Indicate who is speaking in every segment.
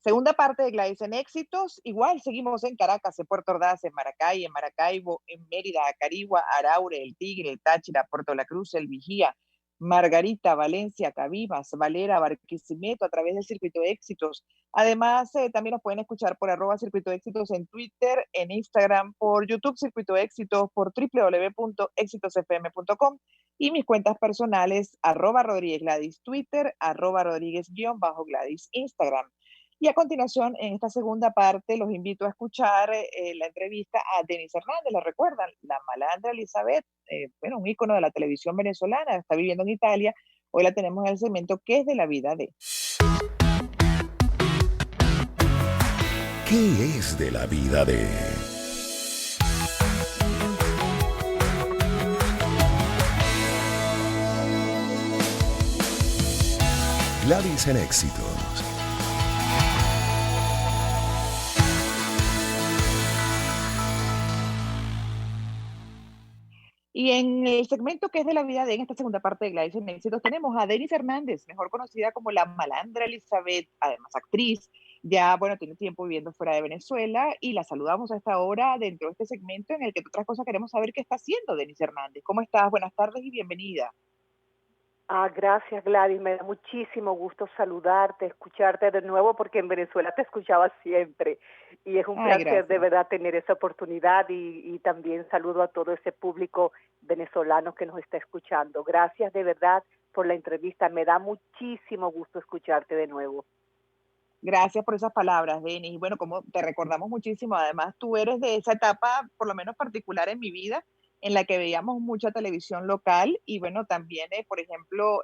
Speaker 1: Segunda parte de Gladys en Éxitos. Igual seguimos en Caracas, en Puerto Ordaz, en Maracay, en Maracaibo, en Mérida, Acarigua, Araure, El Tigre, El Táchira, Puerto La Cruz, El Vigía, Margarita, Valencia, Cabibas, Valera, Barquisimeto, a través del Circuito de Éxitos. Además, también nos pueden escuchar por @Circuito de Éxitos en Twitter, en Instagram, por YouTube Circuito de Éxitos, por www.exitosfm.com y mis cuentas personales, @Rodríguez Gladys Twitter, @Rodríguez_Gladys Instagram. Y a continuación, en esta segunda parte, los invito a escuchar la entrevista a Denise Hernández. ¿La recuerdan? La malandra Elizabeth, bueno, un ícono de la televisión venezolana, está viviendo en Italia. Hoy la tenemos en el segmento ¿Qué es de la vida de?
Speaker 2: ¿Qué es de la vida de? Gladys en Éxitos.
Speaker 1: Y en el segmento que es de la vida de en esta segunda parte de Gladys en Éxitos tenemos a Denise Hernández, mejor conocida como la malandra Elizabeth, además actriz. Ya, bueno, tiene tiempo viviendo fuera de Venezuela y la saludamos a esta hora dentro de este segmento en el que, entre otras cosas, queremos saber qué está haciendo Denise Hernández. ¿Cómo estás? Buenas tardes y bienvenida.
Speaker 3: Gracias, Gladys. Me da muchísimo gusto saludarte, escucharte de nuevo, porque en Venezuela te escuchaba siempre. Y es un
Speaker 1: Ay,
Speaker 3: placer de
Speaker 1: gracias.
Speaker 3: verdad tener esa oportunidad y también saludo a todo ese público venezolano que nos está escuchando. Gracias de verdad por la entrevista. Me da muchísimo gusto escucharte de nuevo.
Speaker 1: Gracias por esas palabras, Denis. Y bueno, como te recordamos muchísimo, además tú eres de esa etapa, por lo menos particular en mi vida, en la que veíamos mucha televisión local y bueno, también, por ejemplo,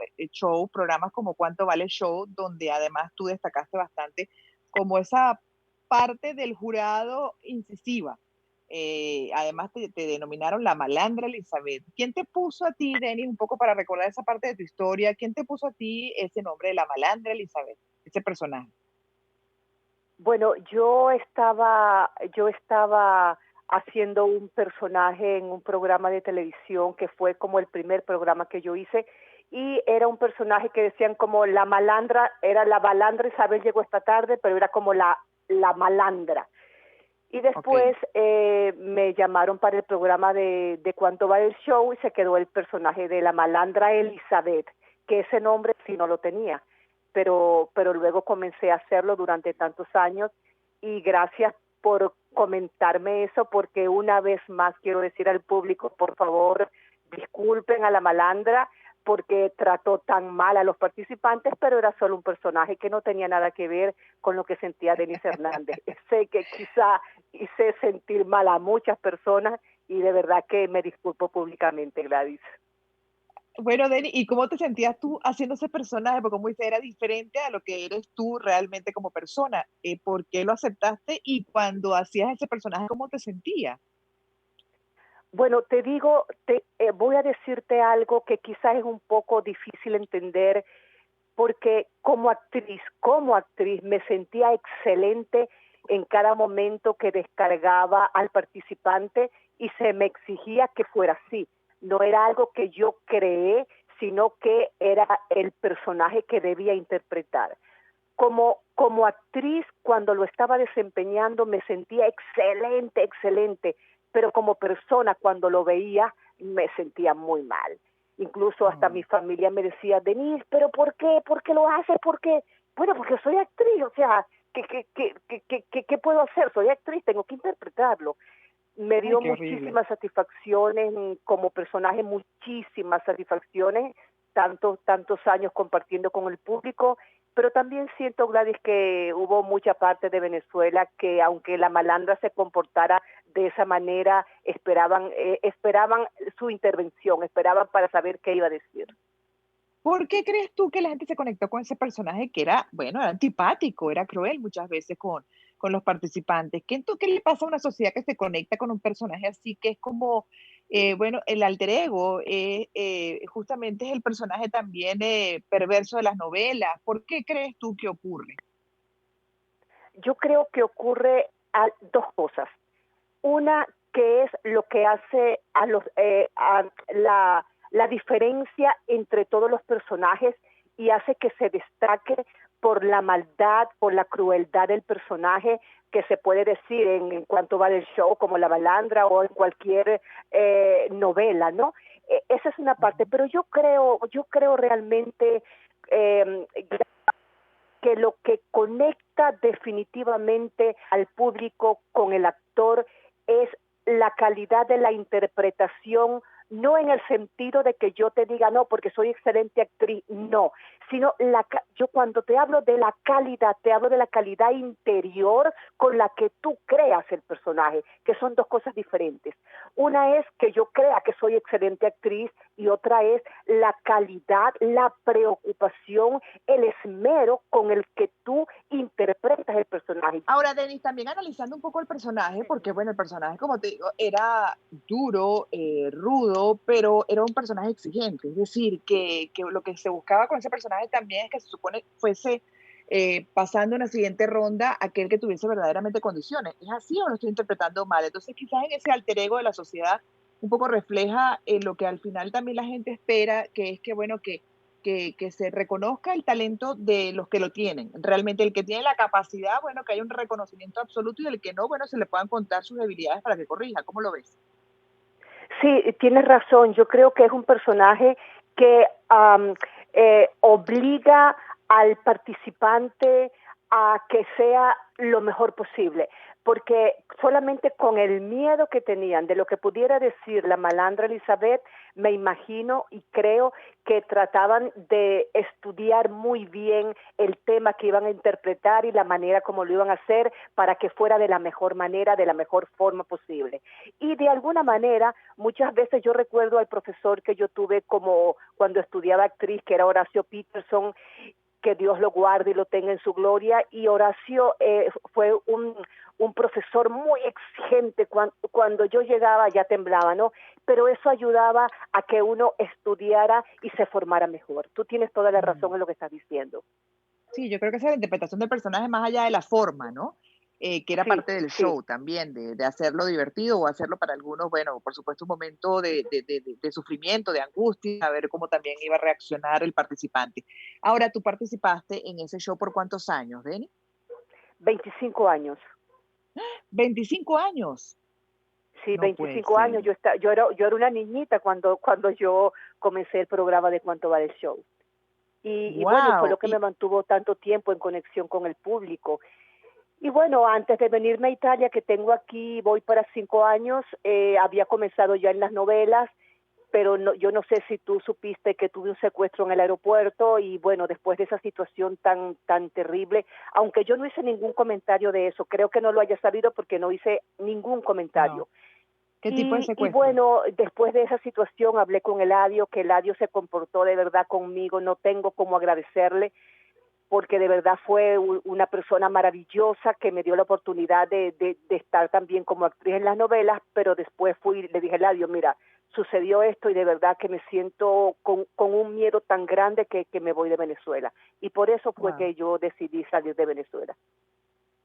Speaker 1: programas como Cuánto Vale el Show, donde además tú destacaste bastante como esa parte del jurado incisiva. Además te denominaron la malandra Elizabeth. ¿Quién te puso a ti, Denis, un poco para recordar esa parte de tu historia, quién te puso a ti ese nombre de la malandra Elizabeth, ese personaje?
Speaker 3: Bueno, yo estaba haciendo un personaje en un programa de televisión que fue como el primer programa que yo hice, y era un personaje que decían como la malandra, era la malandra. Isabel llegó esta tarde, pero era como la malandra. Y después
Speaker 1: Ok.
Speaker 3: me llamaron para el programa de Cuánto Vale el Show y se quedó el personaje de la malandra Elizabeth, que ese nombre sí no lo tenía, pero luego comencé a hacerlo durante tantos años, y gracias por comentarme eso, porque una vez más quiero decir al público, por favor, disculpen a la malandra porque trató tan mal a los participantes, pero era solo un personaje que no tenía nada que ver con lo que sentía Denise Hernández. Sé que quizá hice sentir mal a muchas personas y de verdad que me disculpo públicamente, Gladys.
Speaker 1: Bueno, Denny, ¿y cómo te sentías tú haciendo ese personaje? Porque como dice, era diferente a lo que eres tú realmente como persona. ¿Por qué lo aceptaste? Y cuando hacías ese personaje, ¿cómo te sentías?
Speaker 3: Bueno, te digo, voy a decirte algo que quizás es un poco difícil entender, porque como actriz me sentía excelente en cada momento que descargaba al participante y se me exigía que fuera así. No era algo que yo creé, sino que era el personaje que debía interpretar. Como actriz, cuando lo estaba desempeñando, me sentía excelente, excelente, pero como persona, cuando lo veía, me sentía muy mal. Incluso hasta mi
Speaker 1: Oh,
Speaker 3: familia me decía, Denise, ¿pero por qué? ¿Por qué lo haces? ¿Por qué? Bueno, porque soy actriz, o sea, ¿qué puedo hacer? Soy actriz, tengo que interpretarlo. Me
Speaker 1: ay,
Speaker 3: dio
Speaker 1: qué horrible.
Speaker 3: muchísimas satisfacciones como personaje, muchísimas satisfacciones, tantos años compartiendo con el público, pero también siento, Gladys, que hubo mucha parte de Venezuela que, aunque la malandra se comportara de esa manera, esperaban su intervención, esperaban para saber qué iba a decir.
Speaker 1: ¿Por qué crees tú que la gente se conectó con ese personaje que era, bueno, era antipático, era cruel muchas veces con los participantes? ¿Qué le pasa a una sociedad que se conecta con un personaje así, que es como, bueno, el alter ego, justamente es el personaje también perverso de las novelas? ¿Por qué crees tú que ocurre?
Speaker 3: Yo creo que ocurre dos cosas. Una, que es lo que hace a la diferencia entre todos los personajes y hace que se destaque, por la maldad, por la crueldad del personaje que se puede decir en cuanto va del show, como La Malandra o en cualquier novela, ¿no? Esa es una parte, pero yo creo realmente eh, que lo que conecta definitivamente al público con el actor es la calidad de la interpretación, no en el sentido de que yo te diga no porque soy excelente actriz, no, sino yo cuando te hablo de la calidad, te hablo de la calidad interior con la que tú creas el personaje, que son dos cosas diferentes. Una es que yo crea que soy excelente actriz y otra es la calidad, la preocupación, el esmero con el que tú interpretas el personaje.
Speaker 1: Ahora, Denis, también analizando un poco el personaje, porque bueno, el personaje, como te digo, era duro, rudo, pero era un personaje exigente. Es decir, que lo que se buscaba con ese personaje también es que se supone fuese pasando una siguiente ronda aquel que tuviese verdaderamente condiciones. ¿Es así o lo estoy interpretando mal? Entonces, quizás en ese alter ego de la sociedad un poco refleja lo que al final también la gente espera, que es que, bueno, que se reconozca el talento de los que lo tienen. Realmente el que tiene la capacidad, bueno, que haya un reconocimiento absoluto y el que no, bueno, se le puedan contar sus debilidades para que corrija. ¿Cómo lo ves?
Speaker 3: Sí, tienes razón. Yo creo que es un personaje que obliga al participante a que sea lo mejor posible, porque solamente con el miedo que tenían de lo que pudiera decir la malandra Elizabeth, me imagino y creo que trataban de estudiar muy bien el tema que iban a interpretar y la manera como lo iban a hacer para que fuera de la mejor manera, de la mejor forma posible. Y de alguna manera, muchas veces yo recuerdo al profesor que yo tuve como cuando estudiaba actriz, que era Horacio Peterson, que Dios lo guarde y lo tenga en su gloria, y Horacio fue un profesor muy exigente. Cuando yo llegaba ya temblaba, ¿no? Pero eso ayudaba a que uno estudiara y se formara mejor. Tú tienes toda la razón en lo que estás diciendo.
Speaker 1: Sí, yo creo que esa es la interpretación del personaje más allá de la forma, ¿no? Que era
Speaker 3: Sí,
Speaker 1: parte del
Speaker 3: sí.
Speaker 1: show también, de hacerlo divertido o hacerlo para algunos, bueno, por supuesto un momento de sufrimiento, de angustia, a ver cómo también iba a reaccionar el participante. Ahora, tú participaste en ese show por ¿cuántos años, Denny?
Speaker 3: 25 años.
Speaker 1: 25 años.
Speaker 3: Sí,
Speaker 1: No puede
Speaker 3: 25
Speaker 1: ser.
Speaker 3: años. Yo era una niñita cuando yo comencé el programa de Cuánto Vale el Show. Y bueno, y fue
Speaker 1: Wow.
Speaker 3: lo que me mantuvo tanto tiempo en conexión con el público. Y bueno, antes de venirme a Italia, que tengo aquí, voy para 5 años, había comenzado ya en las novelas, pero no, yo no sé si tú supiste que tuve un secuestro en el aeropuerto y bueno, después de esa situación tan terrible, aunque yo no hice ningún comentario de eso, creo que no lo haya sabido porque no hice ningún comentario.
Speaker 1: No. ¿Qué tipo de
Speaker 3: Y
Speaker 1: secuestro?
Speaker 3: bueno, después de esa situación hablé con Eladio, que Eladio se comportó de verdad conmigo, no tengo cómo agradecerle, porque de verdad fue una persona maravillosa que me dio la oportunidad de estar también como actriz en las novelas, pero después le dije, Eladio, mira, sucedió esto y de verdad que me siento con un miedo tan grande que me voy de Venezuela. Y por eso fue
Speaker 1: Wow.
Speaker 3: que yo decidí salir de Venezuela.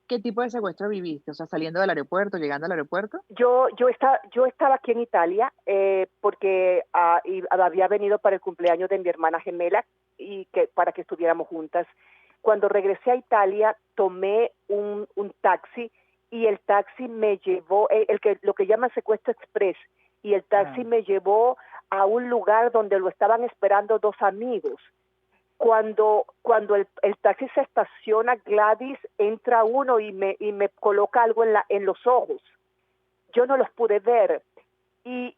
Speaker 1: ¿Qué tipo de secuestro viviste? O sea, saliendo del aeropuerto, llegando al aeropuerto.
Speaker 3: Yo estaba aquí en Italia porque había venido para el cumpleaños de mi hermana gemela y para que estuviéramos juntas. Cuando regresé a Italia tomé un taxi y el taxi me llevó, lo que llaman secuestro express, y el taxi
Speaker 1: Claro.
Speaker 3: me llevó a un lugar donde lo estaban esperando dos amigos. Cuando el taxi se estaciona, Gladys, entra uno y me coloca algo en los ojos. Yo no los pude ver y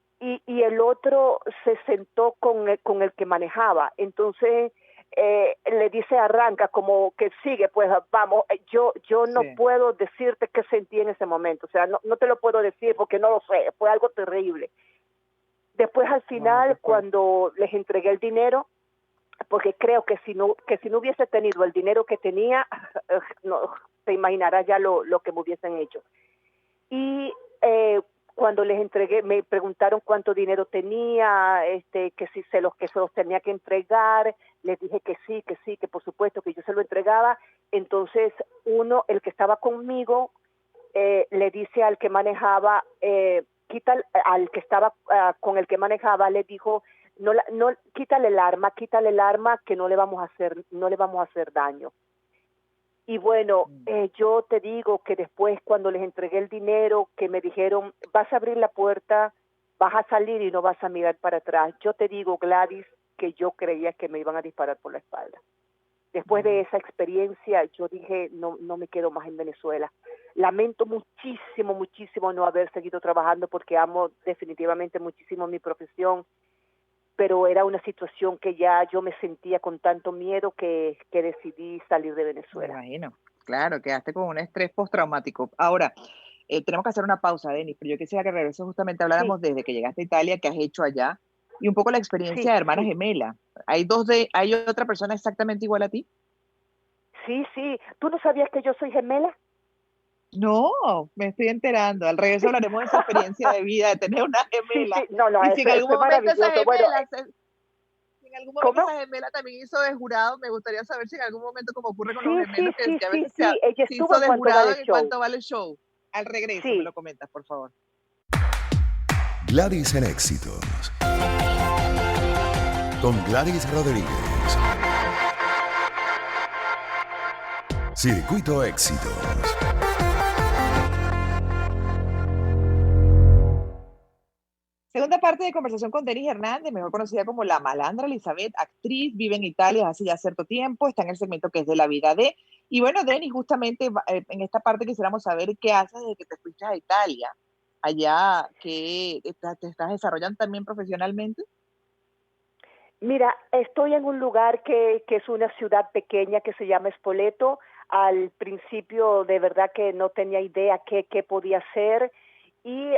Speaker 3: el otro se sentó con el que manejaba. Entonces le dice arranca, como que sigue, pues vamos. Yo no
Speaker 1: Sí.
Speaker 3: puedo decirte qué sentí en ese momento, o sea, no te lo puedo decir porque no lo sé, fue algo terrible. Después al
Speaker 1: Wow, qué
Speaker 3: final,
Speaker 1: fuerte.
Speaker 3: cuando les entregué el dinero, porque creo que si no hubiese tenido el dinero que tenía, no, te imaginarás ya lo que me hubiesen hecho. Y cuando les entregué, me preguntaron cuánto dinero tenía, que se los tenía que entregar, les dije que sí, que por supuesto que yo se lo entregaba. Entonces el que estaba conmigo, le dice al que manejaba, al que estaba con el que manejaba, le dijo, no, quítale el arma, que no le vamos a hacer daño. Y bueno,
Speaker 1: Mm.
Speaker 3: yo te digo que después cuando les entregué el dinero, que me dijeron, vas a abrir la puerta, vas a salir y no vas a mirar para atrás. Yo te digo, Gladys, que yo creía que me iban a disparar por la espalda. Después de
Speaker 1: Mm.
Speaker 3: esa experiencia, yo dije, no, no me quedo más en Venezuela. Lamento muchísimo, muchísimo no haber seguido trabajando porque amo definitivamente muchísimo mi profesión, pero era una situación que ya yo me sentía con tanto miedo que decidí salir de
Speaker 1: Me
Speaker 3: Venezuela.
Speaker 1: imagino. Claro, quedaste con un estrés postraumático. Ahora, tenemos que hacer una pausa, Denis, pero yo quisiera que regreses justamente,
Speaker 3: Sí,
Speaker 1: habláramos desde que llegaste a Italia, qué has hecho allá, y un poco la experiencia
Speaker 3: sí,
Speaker 1: de hermana
Speaker 3: sí,
Speaker 1: gemela. ¿Hay otra persona exactamente igual a ti?
Speaker 3: sí, sí. ¿Tú no sabías que yo soy gemela?
Speaker 1: No, me estoy enterando. Al regreso hablaremos de esa experiencia de vida, de tener una
Speaker 3: Sí, sí,
Speaker 1: gemela.
Speaker 3: no, no,
Speaker 1: Y si en
Speaker 3: eso
Speaker 1: algún
Speaker 3: es
Speaker 1: momento esa
Speaker 3: maravilloso. Bueno,
Speaker 1: gemela, si en algún momento
Speaker 3: ¿cómo?
Speaker 1: esa gemela también hizo de jurado, me gustaría saber si en algún momento, como ocurre con los
Speaker 3: Sí, sí,
Speaker 1: gemelos,
Speaker 3: sí,
Speaker 1: que a
Speaker 3: sí,
Speaker 1: veces
Speaker 3: sí, ella
Speaker 1: se
Speaker 3: estuvo
Speaker 1: hizo
Speaker 3: en
Speaker 1: de
Speaker 3: Cuánto Vale
Speaker 1: jurado
Speaker 3: el
Speaker 1: en
Speaker 3: Show.
Speaker 1: cuanto vale el show. Al regreso, me
Speaker 3: Sí.
Speaker 1: lo comentas, por favor.
Speaker 2: Gladys en Éxitos. Con Gladys Rodríguez. Circuito Éxitos.
Speaker 1: Segunda parte de conversación con Denis Hernández, mejor conocida como la Malandra Elizabeth, actriz, vive en Italia hace ya cierto tiempo, está en el segmento que es de la vida de. Y bueno, Denis, justamente en esta parte quisiéramos saber qué haces desde que te fuiste a Italia, allá, que te estás desarrollando también profesionalmente.
Speaker 3: Mira, estoy en un lugar que es una ciudad pequeña que se llama Spoleto. Al principio de verdad que no tenía idea qué podía hacer y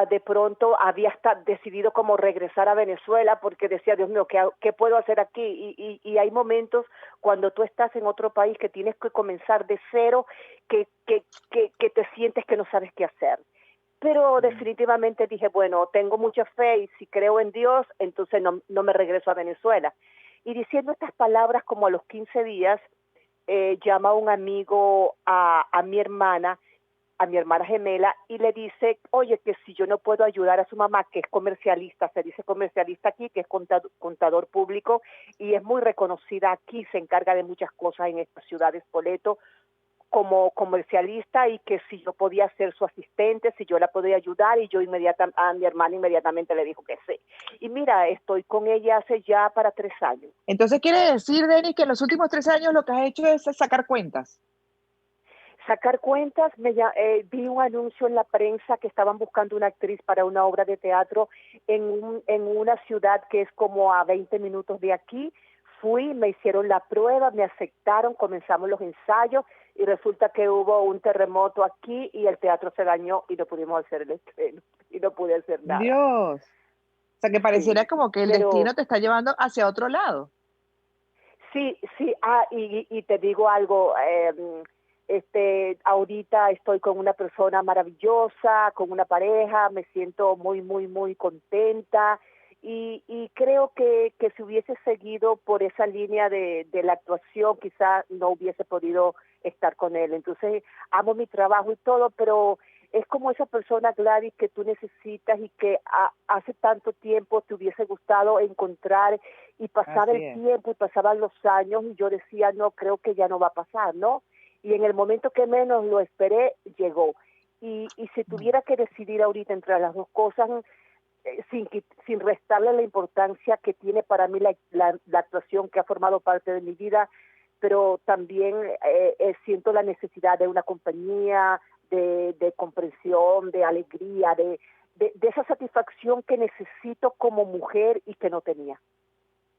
Speaker 3: de pronto había hasta decidido como regresar a Venezuela porque decía, Dios mío, ¿qué puedo hacer aquí? Y hay momentos cuando tú estás en otro país que tienes que comenzar de cero, que te sientes que no sabes qué hacer. Pero
Speaker 1: Mm.
Speaker 3: definitivamente dije, bueno, tengo mucha fe y si creo en Dios, entonces no me regreso a Venezuela. Y diciendo estas palabras como a los 15 días, llama un amigo a mi hermana gemela, y le dice, oye, que si yo no puedo ayudar a su mamá, que es comercialista, se dice comercialista aquí, que es contador público, y es muy reconocida aquí, se encarga de muchas cosas en esta ciudad de Spoleto, como comercialista, y que si yo podía ser su asistente, si yo la podía ayudar, y yo a mi hermana inmediatamente le dijo que sí. Y mira, estoy con ella hace ya para 3 años.
Speaker 1: Entonces quiere decir, Denis, que en los últimos 3 años lo que has hecho es sacar cuentas.
Speaker 3: Sacar cuentas, vi un anuncio en la prensa que estaban buscando una actriz para una obra de teatro en una ciudad que es como a 20 minutos de aquí. Fui, me hicieron la prueba, me aceptaron, comenzamos los ensayos y resulta que hubo un terremoto aquí y el teatro se dañó y no pudimos hacer el estreno y no pude hacer nada.
Speaker 1: Dios. O sea, que pareciera
Speaker 3: Sí,
Speaker 1: como que el
Speaker 3: pero
Speaker 1: destino te está llevando hacia otro lado.
Speaker 3: sí, sí, y te digo algo, ahorita estoy con una persona maravillosa, con una pareja, me siento muy, muy, muy contenta y creo que si hubiese seguido por esa línea de la actuación, quizá no hubiese podido estar con él. Entonces, amo mi trabajo y todo, pero es como esa persona, Gladys, que tú necesitas y que hace tanto tiempo te hubiese gustado encontrar, y pasaba
Speaker 1: Así
Speaker 3: el
Speaker 1: es.
Speaker 3: tiempo y pasaban los años y yo decía, no, creo que ya no va a pasar, ¿no? Y en el momento que menos lo esperé, llegó. Y si
Speaker 1: Mm.
Speaker 3: tuviera que decidir ahorita entre las dos cosas, sin restarle la importancia que tiene para mí la actuación, que ha formado parte de mi vida, pero también siento la necesidad de una compañía, de comprensión, de alegría, de esa satisfacción que necesito como mujer y que no tenía.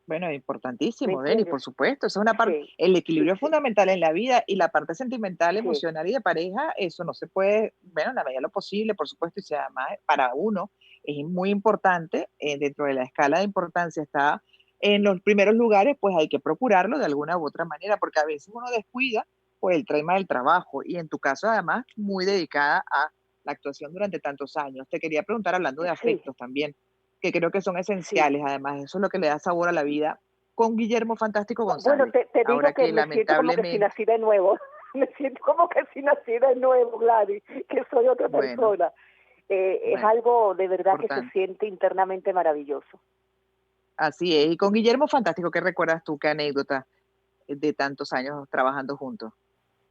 Speaker 1: Bueno,
Speaker 3: ¿Me
Speaker 1: importantísimo, Denis,
Speaker 3: entiendes?
Speaker 1: por supuesto. Eso es una parte,
Speaker 3: Sí,
Speaker 1: el
Speaker 3: sí,
Speaker 1: equilibrio es
Speaker 3: sí,
Speaker 1: fundamental en la vida y la parte sentimental,
Speaker 3: sí,
Speaker 1: emocional y de pareja, eso no se puede, bueno, en la medida de lo posible, por supuesto, y si además para uno es muy importante, dentro de la escala de importancia está en los primeros lugares, pues hay que procurarlo de alguna u otra manera, porque a veces uno descuida por el tema del trabajo y en tu caso además muy dedicada a la actuación durante tantos años. Te quería preguntar, hablando de
Speaker 3: sí,
Speaker 1: afectos también, que creo que son
Speaker 3: sí.
Speaker 1: esenciales. Además, eso es lo que le da sabor a la vida con Guillermo Fantástico
Speaker 3: Bueno,
Speaker 1: González.
Speaker 3: te digo
Speaker 1: Ahora
Speaker 3: que
Speaker 1: que
Speaker 3: me siento como que si
Speaker 1: lamentablemente,
Speaker 3: nací de nuevo. Me siento como que si nací de nuevo, Gladys, que soy otra
Speaker 1: bueno,
Speaker 3: persona. Es
Speaker 1: bueno,
Speaker 3: algo de verdad que se
Speaker 1: importante.
Speaker 3: siente internamente maravilloso.
Speaker 1: Así es. Y con Guillermo Fantástico, ¿qué recuerdas tú? ¿Qué anécdota de tantos años trabajando juntos?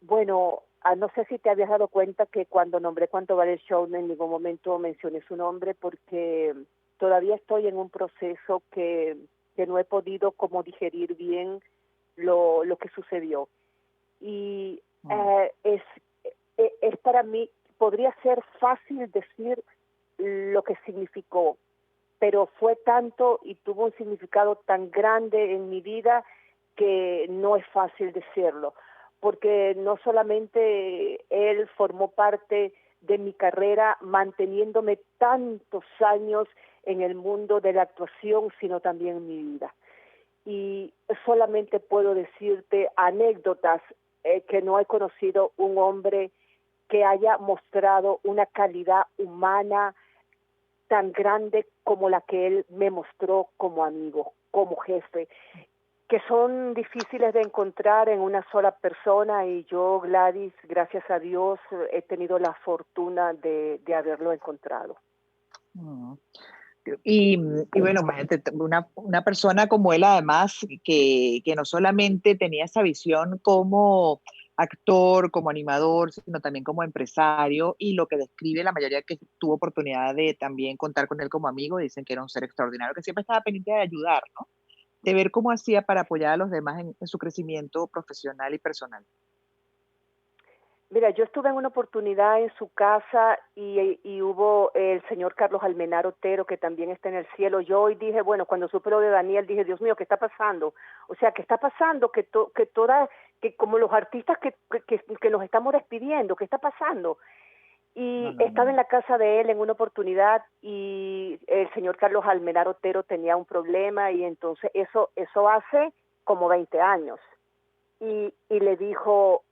Speaker 3: Bueno, no sé si te habías dado cuenta que cuando nombré Cuánto Vale el Show en ningún momento mencioné su nombre porque todavía estoy en un proceso que no he podido como digerir bien lo que sucedió. Y es para mí, podría ser fácil decir lo que significó, pero fue tanto y tuvo un significado tan grande en mi vida que no es fácil decirlo, porque no solamente él formó parte de mi carrera manteniéndome tantos años en el mundo de la actuación, sino también en mi vida. Y solamente puedo decirte anécdotas que no he conocido un hombre que haya mostrado una calidad humana tan grande como la que él me mostró como amigo, como jefe, que son difíciles de encontrar en una sola persona, y yo, Gladys, gracias a Dios, he tenido la fortuna de haberlo encontrado.
Speaker 1: Y bueno, imagínate, una persona como él, además, que no solamente tenía esa visión como actor, como animador, sino también como empresario, y lo que describe la mayoría que tuvo oportunidad de también contar con él como amigo, dicen que era un ser extraordinario, que siempre estaba pendiente de ayudar, ¿no? De ver cómo hacía para apoyar a los demás en su crecimiento profesional y personal.
Speaker 3: Mira, yo estuve en una oportunidad en su casa y hubo el señor Carlos Almenar Otero, que también está en el cielo. Yo hoy dije, bueno, cuando supe lo de Daniel, dije, Dios mío, ¿qué está pasando? O sea, ¿qué está pasando? Que como los artistas que nos estamos despidiendo, ¿qué está pasando? Y estaba en la casa de él en una oportunidad y el señor Carlos Almenar Otero tenía un problema, y entonces eso hace como 20 años. Y le dijo,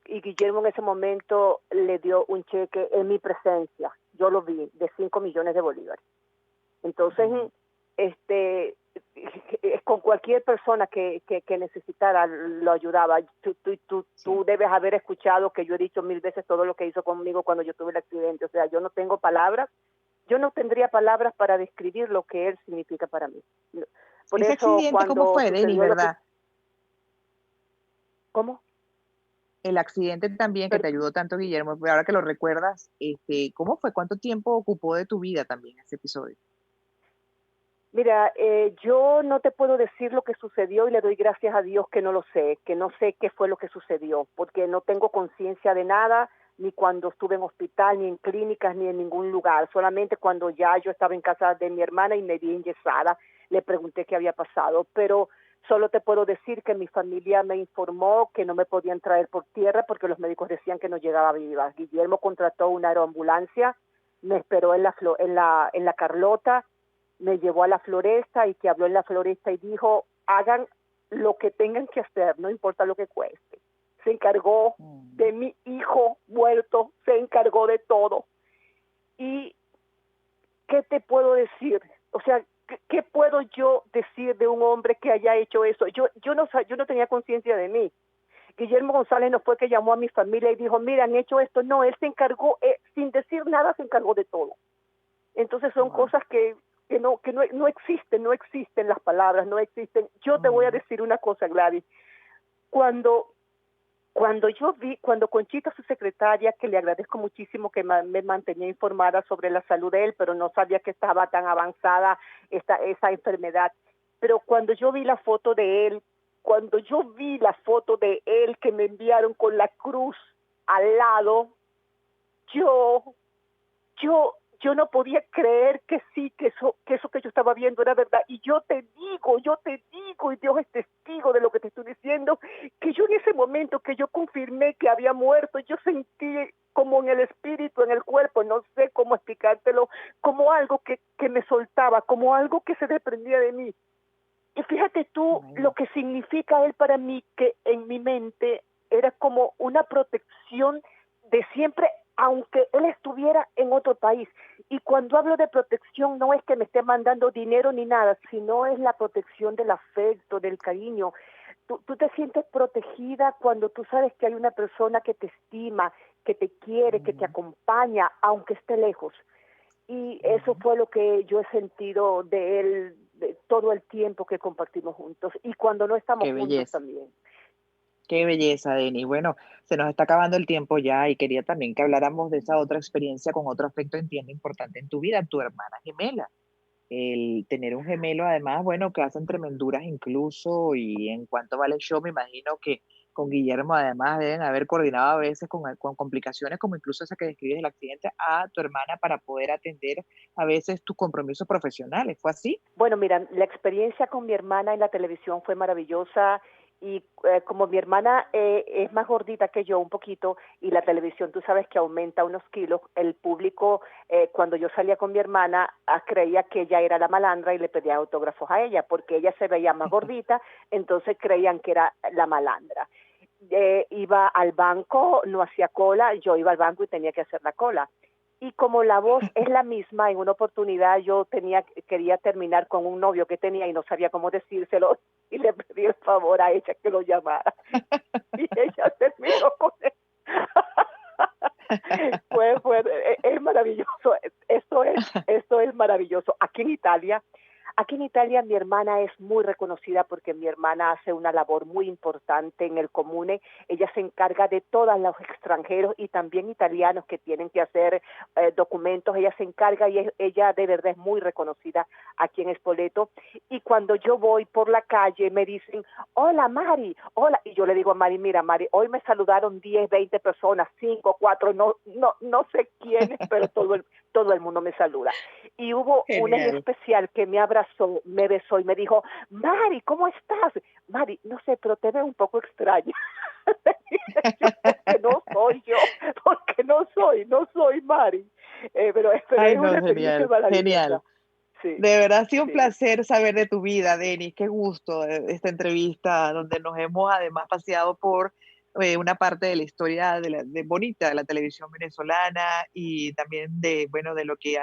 Speaker 3: y Guillermo en ese momento le dio un cheque en mi presencia, yo lo vi, de 5 millones de bolívares. Entonces, con cualquier persona que necesitara, lo ayudaba. Tú debes haber escuchado que yo he dicho 1000 veces todo lo que hizo conmigo cuando yo tuve el accidente. O sea, yo no tengo palabras, yo no tendría palabras para describir lo que él significa para mí. Por
Speaker 1: ese
Speaker 3: eso,
Speaker 1: accidente, ¿cómo fue, Denis, verdad?
Speaker 3: ¿Cómo?
Speaker 1: El accidente también que te ayudó tanto, Guillermo, ahora que lo recuerdas, ¿cómo fue? ¿Cuánto tiempo ocupó de tu vida también ese episodio?
Speaker 3: Mira, yo no te puedo decir lo que sucedió y le doy gracias a Dios que no lo sé, que no sé qué fue lo que sucedió, porque no tengo conciencia de nada, ni cuando estuve en hospital, ni en clínicas, ni en ningún lugar. Solamente cuando ya yo estaba en casa de mi hermana y me vi enyesada, le pregunté qué había pasado, pero solo te puedo decir que mi familia me informó que no me podían traer por tierra porque los médicos decían que no llegaba viva. Guillermo contrató una aeroambulancia, me esperó en la Carlota, me llevó a la floresta y que habló en la floresta y dijo, hagan lo que tengan que hacer, no importa lo que cueste. Se encargó de mi hijo muerto, se encargó de todo. ¿Y qué te puedo decir? O sea, ¿qué puedo yo decir de un hombre que haya hecho eso? Yo no tenía conciencia de mí. Guillermo González no fue que llamó a mi familia y dijo, mira, han hecho esto. No, él se encargó, sin decir nada, se encargó de todo. Entonces son cosas que no existen las palabras, no existen. Yo te voy a decir una cosa, Gladys. Cuando Conchita, su secretaria, que le agradezco muchísimo que me mantenía informada sobre la salud de él, pero no sabía que estaba tan avanzada esa enfermedad. Pero cuando yo vi la foto de él, que me enviaron con la cruz al lado, yo no podía creer que sí, que eso que yo estaba viendo era verdad. Y yo te digo, y Dios es testigo de lo que te estoy diciendo, que yo en ese momento que yo confirmé que había muerto, yo sentí como en el espíritu, en el cuerpo, no sé cómo explicártelo, como algo que me soltaba, como algo que se desprendía de mí. Y fíjate tú lo que significa él para mí, que en mi mente era como una protección de siempre, aunque él estuviera en otro país. Y cuando hablo de protección, no es que me esté mandando dinero ni nada, sino es la protección del afecto, del cariño. Tú te sientes protegida cuando tú sabes que hay una persona que te estima, que te quiere, que te acompaña, aunque esté lejos. Y eso fue lo que yo he sentido de él de todo el tiempo que compartimos juntos. Y cuando no estamos juntos también.
Speaker 1: Qué belleza, Denis. Bueno, se nos está acabando el tiempo ya y quería también que habláramos de esa otra experiencia con otro aspecto, entiendo, importante en tu vida, tu hermana gemela. El tener un gemelo, además, bueno, que hacen tremenduras incluso, y en cuanto vale el show, me imagino que con Guillermo además deben haber coordinado a veces con complicaciones como incluso esa que describes del accidente a tu hermana para poder atender a veces tus compromisos profesionales. ¿Fue así?
Speaker 3: Bueno, mira, la experiencia con mi hermana en la televisión fue maravillosa y como mi hermana es más gordita que yo un poquito y la televisión tú sabes que aumenta unos kilos, el público cuando yo salía con mi hermana creía que ella era la malandra y le pedía autógrafos a ella porque ella se veía más gordita, entonces creían que era la malandra. Iba al banco, no hacía cola, yo iba al banco y tenía que hacer la cola y como la voz es la misma, en una oportunidad quería terminar con un novio que tenía y no sabía cómo decírselo y le pedí el favor a ella que lo llamara y ella terminó con él. Es maravilloso, esto es maravilloso. Aquí en Italia mi hermana es muy reconocida porque mi hermana hace una labor muy importante en el comune. Ella se encarga de todos los extranjeros y también italianos que tienen que hacer documentos. Ella se encarga y ella de verdad es muy reconocida aquí en Spoleto. Y cuando yo voy por la calle me dicen, hola Mari, hola. Y yo le digo a Mari, mira Mari, hoy me saludaron 10, 20 personas, 5, 4, no sé quiénes, pero todo el mundo me saluda. Y hubo una en
Speaker 1: Genial.
Speaker 3: especial que me abrazó, me besó y me dijo, Mari, ¿cómo estás? Mari, no sé, pero te veo un poco extraña. Porque no soy Mari. Pero
Speaker 1: Ay,
Speaker 3: es
Speaker 1: no,
Speaker 3: una experiencia
Speaker 1: genial, genial.
Speaker 3: maravillosa. Sí,
Speaker 1: De verdad ha sido un
Speaker 3: sí.
Speaker 1: placer saber de tu vida, Denis. Qué gusto esta entrevista donde nos hemos además paseado por una parte de la historia bonita de la televisión venezolana y también de, bueno, de lo que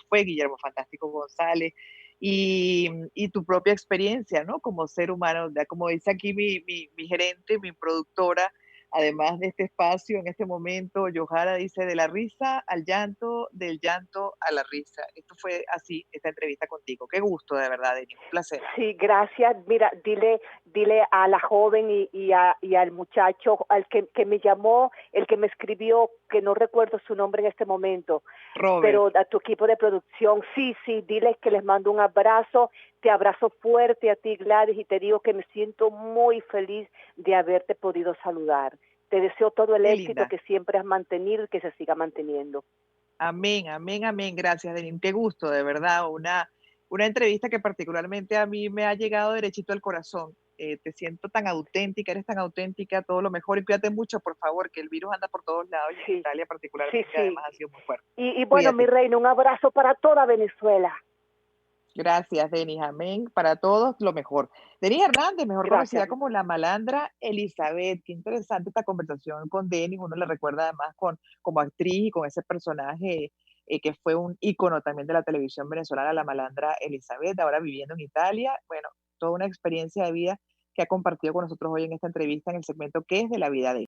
Speaker 1: fue Guillermo Fantástico González y tu propia experiencia, ¿no? Como ser humano, como dice aquí mi gerente, mi productora, además de este espacio, en este momento, Yohara dice de la risa al llanto, del llanto a la risa. Esto fue así, esta entrevista contigo. Qué gusto, de verdad, Denis. Un placer.
Speaker 3: Sí, gracias. Mira, dile a la joven y al muchacho, al que me llamó, el que me escribió, que no recuerdo su nombre en este momento,
Speaker 1: Robert,
Speaker 3: pero a tu equipo de producción, sí, diles que les mando un abrazo, te abrazo fuerte a ti, Gladys, y te digo que me siento muy feliz de haberte podido saludar. Te deseo todo el
Speaker 1: qué
Speaker 3: éxito
Speaker 1: linda.
Speaker 3: que siempre has mantenido y que se siga manteniendo.
Speaker 1: Amén, amén, amén. Gracias, Denis. Qué gusto, de verdad. Una entrevista que particularmente a mí me ha llegado derechito al corazón. Te siento tan auténtica, eres tan auténtica, todo lo mejor y cuídate mucho, por favor, que el virus anda por todos lados y en
Speaker 3: Sí,
Speaker 1: Italia
Speaker 3: sí,
Speaker 1: particularmente
Speaker 3: sí.
Speaker 1: además ha sido muy fuerte.
Speaker 3: Y bueno, mi
Speaker 1: Cuídate.
Speaker 3: reina, un abrazo para toda Venezuela.
Speaker 1: Gracias, Denis. Amén. Para todos, lo mejor. Denis Hernández, mejor
Speaker 3: Gracias.
Speaker 1: conocida como la malandra Elizabeth. Qué interesante esta conversación con Denis. Uno la recuerda además como actriz y con ese personaje que fue un ícono también de la televisión venezolana, la malandra Elizabeth, ahora viviendo en Italia. Bueno, toda una experiencia de vida que ha compartido con nosotros hoy en esta entrevista en el segmento ¿Qué es de la vida de